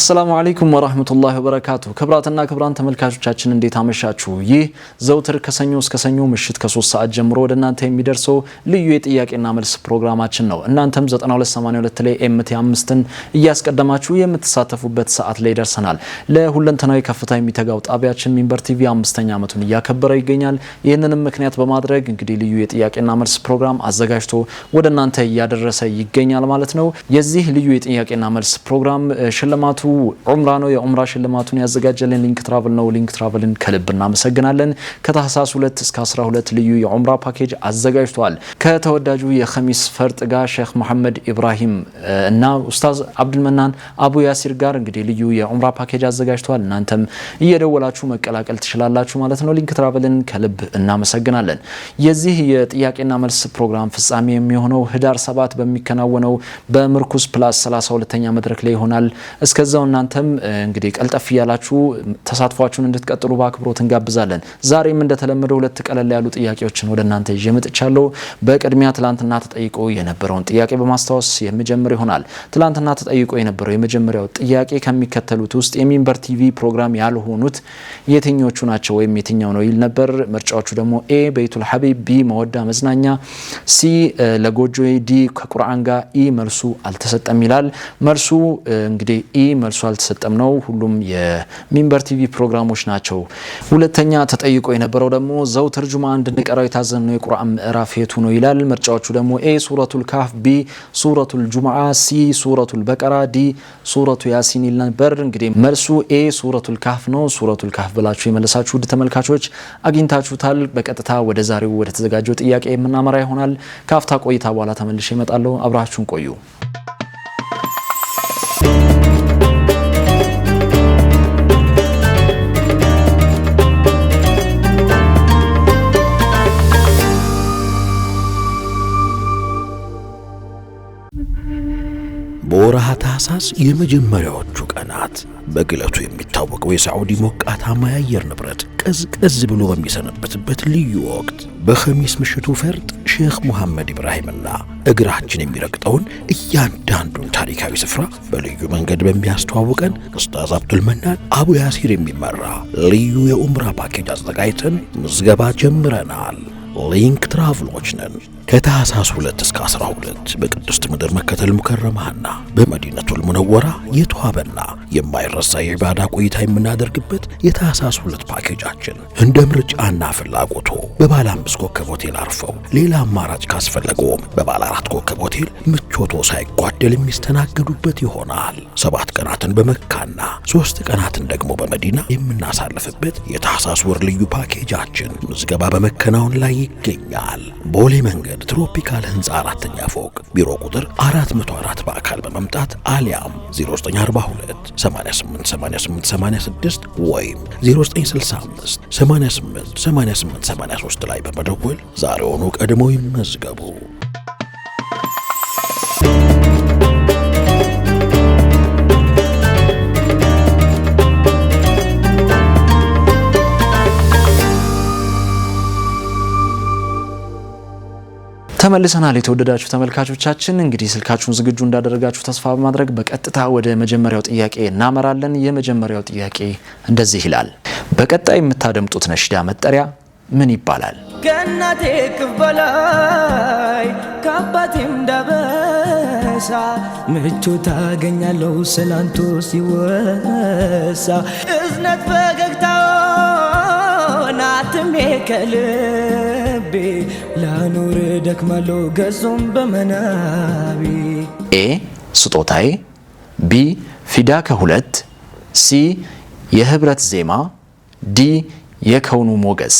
السلام عليكم ورحمة الله وبركاته كبراتنا كبران ተመልካቾቻችን እንዴት አመሻችሁ ይህ ዘውትር ከሰኞ እስከ ሰኞ ምሽት ከ3 ሰዓት ጀምሮ ወደ እናንተ የሚደርሰው ልዩ የጥያቄና መልስ ፕሮግራማችን ነው እናንተም 9282 ላይ ኤምቲ 5ን እያስቀደማችሁ የምትሳተፉበት ሰዓት ላይ ደርሰናል ለሁለንተናዊ ከፍታ የሚተጋው ጣቢያችን ሚንበር ቲቪ 5ኛ ዓመቱን እያከበረ ይገኛል ይህንንም ምክንያት በማድረግ እንግዲህ ልዩ የጥያቄና መልስ ፕሮግራም አዘጋጅቶ ወደ እናንተ እያደረሰ ይገኛል ማለት ነው የዚህ ልዩ የጥያቄና መልስ ፕሮግራም ሽልማቱ ዑምራ ነው የዑምራ ሽልማቱን ያዘጋጀልን ሊንክ ትራቨል ነው ሊንክ ትራቨልን ከልብ እናመሰግናለን ከታህሳስ 2 እስከ 12 ልዩ የዑምራ ፓኬጅ አዘጋጅቷል ከተወዳጁ የኸሚስ ፈርጥ ጋር ሼክ መሐመድ ኢብራሂም እና ኡስታዝ አብዱል መናን አቡ ያሲር ጋር እንግዲህ ልዩ የዑምራ ፓኬጅ አዘጋጅቷል እናንተም እየደወላችሁ መቀላቀል ትችላላችሁ ማለት ነው ሊንክ ትራቨልን ከልብ እናመሰግናለን የዚህ የጥያቄና መልስ ፕሮግራም ፍጻሜ የሚሆነው ህዳር 7 በሚከናወነው በምርኩስ ፕላስ 32ኛ መድረክ ላይ ይሆናል እስከዛው እናንተም እንግዲህ ቀልጠፍ ያላችሁ ተሳትፏችሁን እንድትቀጥሉ በአክብሮት እንጋብዛለን ዛሬም እንደተለመደው ሁለት ቀለል ያሉ ጥያቄዎችን ወደ እናንተ ይዤ መጥቻለሁ በቅድሚያ ትላንትና ተጠይቆ የነበረውን ጥያቄ በማስተዋወስ የመጀመሪያው ይሆናል ትላንትና ተጠይቆ የነበረው የመጀመሪያው ጥያቄ ከሚከተሉት ውስጥ የሚንበር ቲቪ ፕሮግራም ያልሆኑት የትኞቹ ናቸው ወይም የትኛው ነው ይል ነበር ምርጫዎቹ ደግሞ ኤ በይቱል ሐቢብ ቢ መወዳ መዝናኛ ሲ ለጎጆዬ ዲ ከቁርአን ጋር ኢ መልሱ አልተሰጠም ይላል መልሱ እንግዲህ ኢ መልሱ አልተሰጠም ነው ሁሉም የሚንበር ቲቪ ፕሮግራሞች ናቸው ሁለተኛ ተጠይቆ የነበረው ደግሞ ዘውትር ጁማ እንድንቀራው የታዘዝነው የቁርአን ምዕራፍ የቱ ነው ይላል ምርጫዎቹ ደግሞ ኤ ሱረቱል ካፍ ቢ ሱረቱል ጁሙዓ ሲ ሱረቱል በቀራ ዲ ሱረቱ ያሲን ይል ነበር እንግዲህ መልሱ ኤ ሱረቱል ካፍ ነው ሱረቱል ካፍ ብላችሁ የመለሳችሁ ውድ ተመልካቾች አግኝታችሁታል በቀጥታ ወደ ዛሬው ወደ ተዘጋጀው ጥያቄ የምናመራ ይሆናል ካፍታ ቆይታ በኋላ ተመልሼ እመጣለሁ አብራችሁን ቆዩ በወርሃ ታህሳስ የመጀመሪያዎቹ ቀናት በግለቱ የሚታወቀው የሳዑዲ ሞቃታማ የአየር ንብረት ቀዝቀዝ ብሎ በሚሰነበትበት ልዩ ወቅት በኸሚስ ምሽቱ ፈርጥ ሼክ መሐመድ ኢብራሂምና እግራችን የሚረግጠውን እያንዳንዱን ታሪካዊ ስፍራ በልዩ መንገድ በሚያስተዋውቀን ኡስታዝ አብዱል መናን አቡ ያሲር የሚመራ ልዩ የኡምራ ፓኬጅ አዘጋጅተን ምዝገባ ጀምረናል ሊንክ ትራቭሎች ነን ከታህሳስ 2 እስከ 12 በቅድስት ምድር መከተል ሙከረማና በመዲነቱል ሙነወራ የተዋበና የማይረሳ የኢባዳ ቆይታ የምናደርግበት የታህሳስ 2 ፓኬጃችን እንደ ምርጫና ፍላጎቶ በባለ 5 ኮከብ ሆቴል አርፈው ሌላ አማራጭ ካስፈለገውም በባለ 4 ኮከብ ሆቴል ምቾቶ ሳይጓደል የሚስተናገዱበት ይሆናል 7 ቀናትን በመካና 3 ቀናትን ደግሞ በመዲና የምናሳልፍበት የታህሳስ ወር ልዩ ፓኬጃችን ምዝገባ በመከናወን ላይ ይገኛል ቦሌ መንገድ ትሮፒካል ህንፃ 4ኛ ፎቅ ቢሮ ቁጥር 404 በአካል በመምጣት አሊያም 0942 88 88 86 ወይም 0965 88 88 83 ላይ በመደወል ዛሬውኑ ቀድመው ይመዝገቡ ተመልሰናል የተወደዳችሁ ተመልካቾቻችን እንግዲህ ስልካችሁን ዝግጁ እንዳደረጋችሁ ተስፋ በማድረግ በቀጥታ ወደ መጀመሪያው ጥያቄ እናመራለን የመጀመሪያው ጥያቄ እንደዚህ ይላል በቀጣይ የምታደምጡት ነሽዳ መጠሪያ ምን ይባላል ከናቴ ክፍበላይ ከአባቴም ዳበሳ ምቹ ታገኛለሁ ስላንቱ ሲወሳ እዝነት ፈገግታውን አትሜ ከልቤ ላኑር ደክማለሁ ገጹም በመናቢ ኤ ስጦታዬ ቢ ፊዳ ከሁለት ሲ የህብረት ዜማ ዲ የከውኑ ሞገስ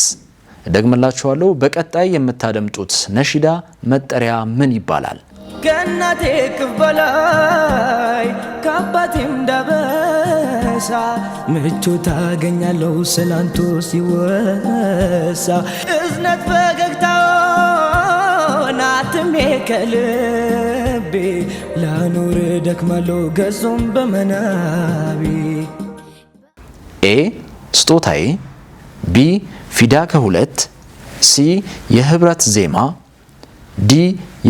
ደግመላችኋለሁ በቀጣይ የምታደምጡት ነሽዳ መጠሪያ ምን ይባላል ከናቴ ክፍበላይ ከአባቴም ዳበሳ ምቹ ታገኛለሁ ስላንቱ ሲወሳ እዝነት ፈገግታውን አትሜ ከልቤ ላኑር ደክማለሁ ገጹም በመናቢ ኤ ስጦታዬ ቢ ፊዳ ከሁለት ሲ የህብረት ዜማ ዲ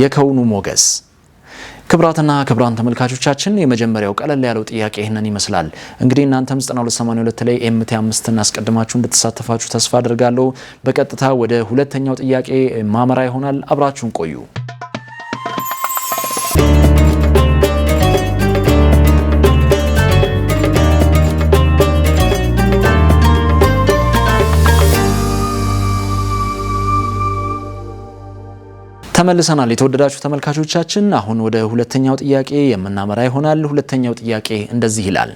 የከውኑ ሞገስ ክብራትና ክብራን ተመልካቾቻችን የመጀመሪያው ቀለል ያለው ጥያቄ ይሄንን ይመስላል። እንግዲህ እናንተም 9282 ላይ MT5 እናስቀድማችሁ እንድትሳተፋችሁ ተስፋ አድርጋለሁ። በቀጥታ ወደ ሁለተኛው ጥያቄ ማመራ ይሆናል። አብራችሁን ቆዩ። ተመልሰናል። የተወደዳችሁ ተመልካቾቻችን አሁን ወደ ሁለተኛው ጥያቄ የምናመራ ይሆናል። ሁለተኛው ጥያቄ እንደዚህ ይላል።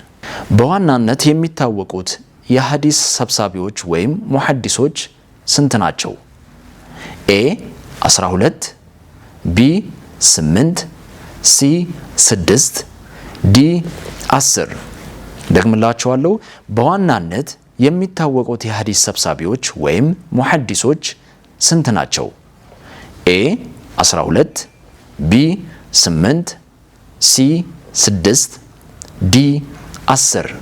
በዋናነት የሚታወቁት የሐዲስ ሰብሳቢዎች ወይም ሙሐዲሶች ስንት ናቸው? ኤ 12፣ ቢ 8፣ ሲ 6፣ ዲ 10። ደግምላችኋለሁ። በዋናነት የሚታወቁት የሐዲስ ሰብሳቢዎች ወይም ሙሐዲሶች ስንት ናቸው? ኤ 12፣ ቢ 8፣ ሲ 6፣ ዲ 10።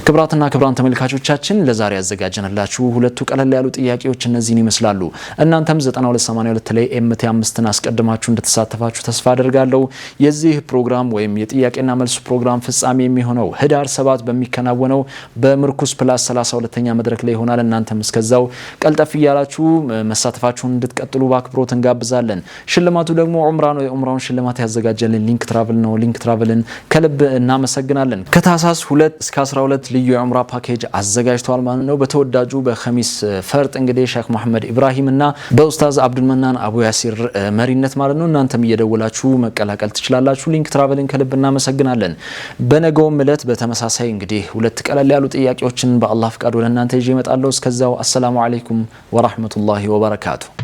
ክብራትና ክብራን ተመልካቾቻችን ለዛሬ ያዘጋጀንላችሁ ሁለቱ ቀለል ያሉ ጥያቄዎች እነዚህን ይመስላሉ። እናንተም 9282 ላይ MT5ን አስቀድማችሁ እንድትሳተፋችሁ ተስፋ አደርጋለሁ። የዚህ ፕሮግራም ወይም የጥያቄና መልስ ፕሮግራም ፍጻሜ የሚሆነው ህዳር 7 በሚከናወነው በምርኩስ ፕላስ 32ኛ መድረክ ላይ ይሆናል። እናንተም እስከዛው ቀልጠፍ እያላችሁ መሳተፋችሁን እንድትቀጥሉ በአክብሮት እንጋብዛለን። ሽልማቱ ደግሞ ዑምራ ነው። የዑምራውን ሽልማት ያዘጋጀልን ሊንክ ትራቭል ነው። ሊንክ ትራቭልን ከልብ እናመሰግናለን። ከታህሳስ 2 እስከ 12 ልዩ የዑምራ ፓኬጅ አዘጋጅቷል ማለት ነው። በተወዳጁ በኸሚስ ፈርጥ እንግዲህ ሼክ መሐመድ ኢብራሂም እና በኡስታዝ አብዱልመናን አቡ ያሲር መሪነት ማለት ነው። እናንተም እየደወላችሁ መቀላቀል ትችላላችሁ። ሊንክ ትራቨልን ከልብ እናመሰግናለን። በነገውም ዕለት በተመሳሳይ እንግዲህ ሁለት ቀለል ያሉ ጥያቄዎችን በአላህ ፍቃድ ወደ እናንተ ይዤ እመጣለሁ። እስከዛው አሰላሙ አለይኩም ወራህመቱላሂ ወበረካቱ።